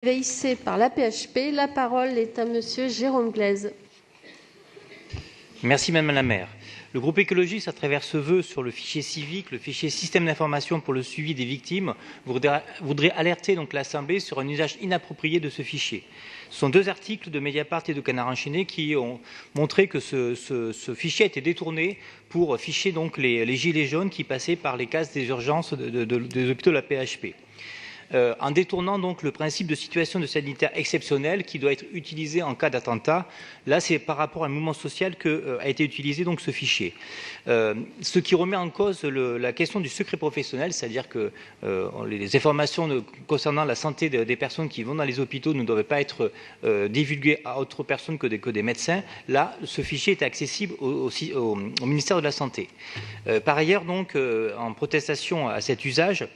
Véhicé par l'AP-HP. La parole est à Monsieur Jérôme Glaise. Merci Madame la maire. Le groupe écologiste, à travers ce vœu sur le fichier civique, le fichier système d'information pour le suivi des victimes, voudrait alerter donc l'Assemblée sur un usage inapproprié de ce fichier. Ce sont deux articles de Mediapart et de Canard enchaîné qui ont montré que ce fichier a été détourné pour ficher donc les gilets jaunes qui passaient par les cases des urgences des hôpitaux de la PHP. En détournant donc le principe de situation de sanitaire exceptionnelle qui doit être utilisé en cas d'attentat. Là, c'est par rapport à un mouvement social qu'a été utilisé donc ce fichier. Ce qui remet en cause la question du secret professionnel, c'est-à-dire que les informations concernant la santé des personnes qui vont dans les hôpitaux ne doivent pas être divulguées à autres personnes que des médecins. Là, ce fichier est accessible au ministère de la Santé. Par ailleurs, donc, en protestation à cet usage,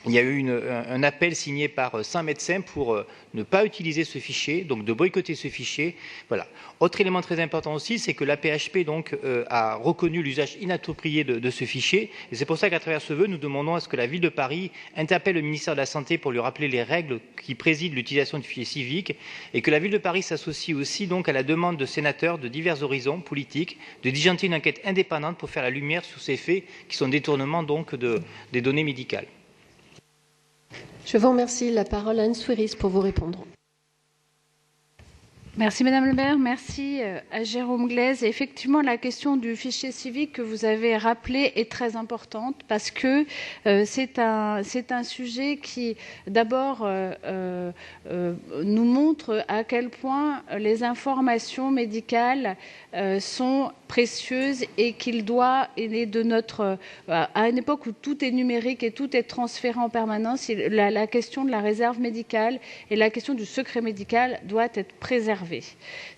il y a eu un appel signé par 100 médecins pour ne pas utiliser ce fichier, donc de boycotter ce fichier. Voilà. Autre élément très important aussi, c'est que l'AP-HP donc a reconnu l'usage inapproprié de ce fichier. Et c'est pour ça qu'à travers ce vœu, nous demandons à ce que la ville de Paris interpelle le ministère de la Santé pour lui rappeler les règles qui président l'utilisation du fichier civique et que la ville de Paris s'associe aussi donc à la demande de sénateurs de divers horizons politiques de diligenter une enquête indépendante pour faire la lumière sur ces faits qui sont détournements donc des données médicales. Je vous remercie. La parole à Anne Souiris pour vous répondre. Merci Madame le maire, merci à Jérôme Glaise. Effectivement, la question du fichier civique que vous avez rappelé est très importante parce que c'est un sujet qui, d'abord, nous montre à quel point les informations médicales sont précieuses et qu'il doit, à une époque où tout est numérique et tout est transféré en permanence, la question de la réserve médicale et la question du secret médical doit être préservée.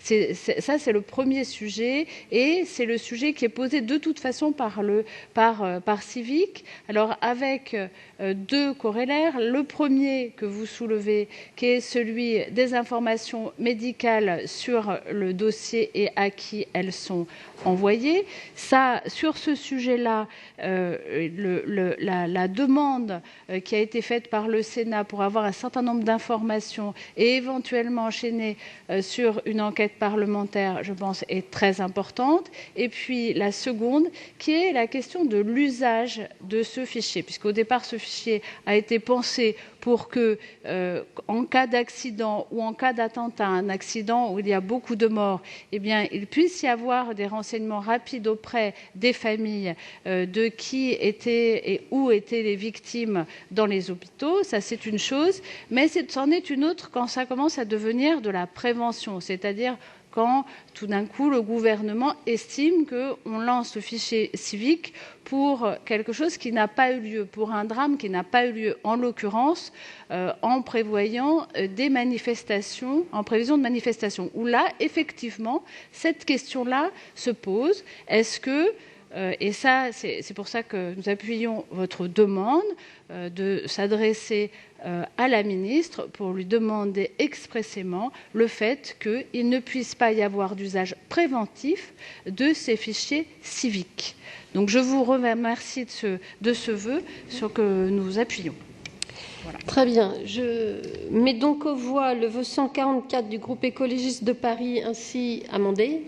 Ça, c'est le premier sujet et c'est le sujet qui est posé de toute façon par Civic. Alors, avec deux corollaires. Le premier que vous soulevez, qui est celui des informations médicales sur le dossier et à qui elles sont envoyées. Ça, sur ce sujet-là, la demande qui a été faite par le Sénat pour avoir un certain nombre d'informations et éventuellement enchaîner sur une enquête parlementaire, je pense, est très importante. Et puis la seconde, qui est la question de l'usage de ce fichier, puisqu'au départ, ce fichier a été pensé pour que, en cas d'accident ou en cas d'attentat, un accident où il y a beaucoup de morts, eh bien, il puisse y avoir des renseignements rapides auprès des familles de qui étaient et où étaient les victimes dans les hôpitaux. Ça, c'est une chose, mais c'en est une autre quand ça commence à devenir de la prévention, c'est-à-dire quand tout d'un coup le gouvernement estime qu'on lance le fichier civique pour quelque chose qui n'a pas eu lieu, pour un drame qui n'a pas eu lieu, en l'occurrence en prévoyant des manifestations, en prévision de manifestations, où là, effectivement, cette question-là se pose. Est-ce que, et ça, c'est pour ça que nous appuyons votre demande de s'adresser à la ministre pour lui demander expressément le fait qu'il ne puisse pas y avoir d'usage préventif de ces fichiers civiques. Donc je vous remercie de ce vœu sur que nous appuyons. Voilà. Très bien. Je mets donc aux voix le vœu 144 du groupe écologiste de Paris ainsi amendé.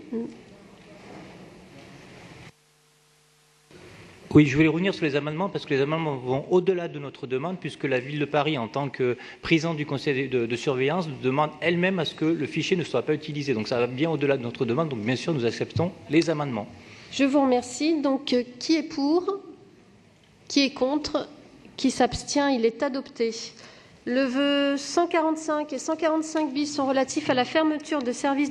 Oui, je voulais revenir sur les amendements parce que les amendements vont au-delà de notre demande puisque la ville de Paris, en tant que présidente du conseil de surveillance, demande elle-même à ce que le fichier ne soit pas utilisé. Donc ça va bien au-delà de notre demande. Donc bien sûr, nous acceptons les amendements. Je vous remercie. Donc qui est pour? Qui est contre? Qui s'abstient? Il est adopté. Le vœu 145 et 145 bis sont relatifs à la fermeture de services